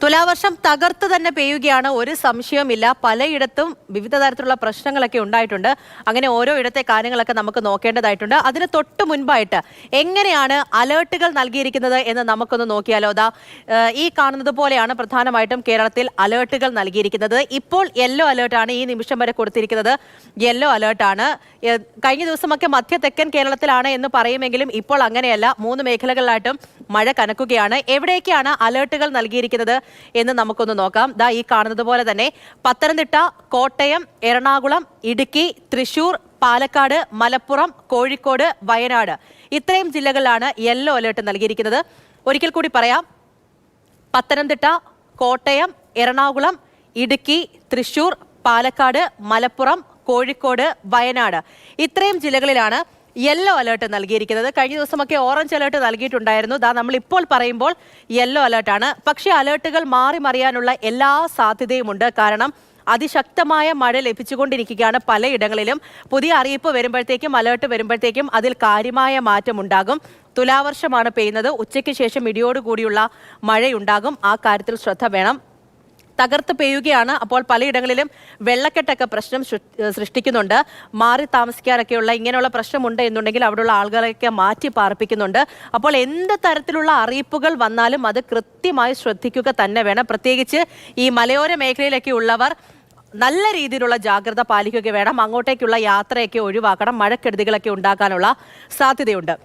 തുലാവർഷം തകർത്ത് തന്നെ പെയ്യുകയാണ്, ഒരു സംശയവുമില്ല. പലയിടത്തും വിവിധ തരത്തിലുള്ള പ്രശ്നങ്ങളൊക്കെ ഉണ്ടായിട്ടുണ്ട്. അങ്ങനെ ഓരോ ഇടത്തെ കാര്യങ്ങളൊക്കെ നമുക്ക് നോക്കേണ്ടതായിട്ടുണ്ട്. അതിന് തൊട്ട് മുൻപായിട്ട് എങ്ങനെയാണ് അലേർട്ടുകൾ നൽകിയിരിക്കുന്നത് എന്ന് നമുക്കൊന്ന് നോക്കിയാലോ. ഈ കാണുന്നത് പോലെയാണ് പ്രധാനമായിട്ടും കേരളത്തിൽ അലേർട്ടുകൾ നൽകിയിരിക്കുന്നത്. ഇപ്പോൾ യെല്ലോ അലേർട്ടാണ് ഈ നിമിഷം വരെ കൊടുത്തിരിക്കുന്നത്. യെല്ലോ അലേർട്ടാണ്. കഴിഞ്ഞ ദിവസമൊക്കെ മധ്യ തെക്കൻ കേരളത്തിലാണ് എന്ന് പറയുമെങ്കിലും ഇപ്പോൾ അങ്ങനെയല്ല. 3 മേഖലകളിലായിട്ടും മഴ കനക്കുകയാണ്. എവിടേക്കാണ് അലേർട്ടുകൾ നൽകിയിരിക്കുന്നത് എന്ന് നമുക്കൊന്ന് നോക്കാം. ഈ കാണുന്നത് പോലെ തന്നെ പത്തനംതിട്ട, കോട്ടയം, എറണാകുളം, ഇടുക്കി, തൃശൂർ, പാലക്കാട്, മലപ്പുറം, കോഴിക്കോട്, വയനാട് ഇത്രയും ജില്ലകളിലാണ് യെല്ലോ അലേർട്ട് നൽകിയിരിക്കുന്നത്. ഒരിക്കൽ കൂടി പറയാം. പത്തനംതിട്ട, കോട്ടയം, എറണാകുളം, ഇടുക്കി, തൃശൂർ, പാലക്കാട്, മലപ്പുറം, കോഴിക്കോട്, വയനാട് ഇത്രയും ജില്ലകളിലാണ് യെല്ലോ അലേർട്ട് നൽകിയിരിക്കുന്നത്. കഴിഞ്ഞ ദിവസമൊക്കെ ഓറഞ്ച് അലേർട്ട് നൽകിയിട്ടുണ്ടായിരുന്നു. നമ്മൾ ഇപ്പോൾ പറയുമ്പോൾ യെല്ലോ അലേർട്ടാണ്. പക്ഷേ അലേർട്ടുകൾ മാറി മറിയാനുള്ള എല്ലാ സാധ്യതയുമുണ്ട്. കാരണം അതിശക്തമായ മഴ ലഭിച്ചുകൊണ്ടിരിക്കുകയാണ് പലയിടങ്ങളിലും. പുതിയ അറിയിപ്പ് വരുമ്പോഴത്തേക്കും, അലേർട്ട് വരുമ്പോഴത്തേക്കും അതിൽ കാര്യമായ മാറ്റമുണ്ടാകും. തുലാവർഷമാണ് പെയ്യുന്നത്. ഉച്ചയ്ക്ക് ശേഷം ഇടിയോടുകൂടിയുള്ള മഴയുണ്ടാകും. ആ കാര്യത്തിൽ ശ്രദ്ധ വേണം. തകർത്ത് പെയ്യുകയാണ്. അപ്പോൾ പലയിടങ്ങളിലും വെള്ളക്കെട്ടൊക്കെ പ്രശ്നം സൃഷ്ടിക്കുന്നുണ്ട്. മാറി താമസിക്കാനൊക്കെയുള്ള ഇങ്ങനെയുള്ള പ്രശ്നമുണ്ട് എന്നുണ്ടെങ്കിൽ അവിടെയുള്ള ആളുകളെയൊക്കെ മാറ്റി പാർപ്പിക്കുന്നുണ്ട്. അപ്പോൾ എന്ത് തരത്തിലുള്ള അറിയിപ്പുകൾ വന്നാലും അത് കൃത്യമായി ശ്രദ്ധിക്കുക തന്നെ വേണം. പ്രത്യേകിച്ച് ഈ മലയോര മേഖലയിലൊക്കെ ഉള്ളവർ നല്ല രീതിയിലുള്ള ജാഗ്രത പാലിക്കുക വേണം. അങ്ങോട്ടേക്കുള്ള യാത്രയൊക്കെ ഒഴിവാക്കണം. മഴക്കെടുതികളൊക്കെ ഉണ്ടാകാനുള്ള സാധ്യതയുണ്ട്.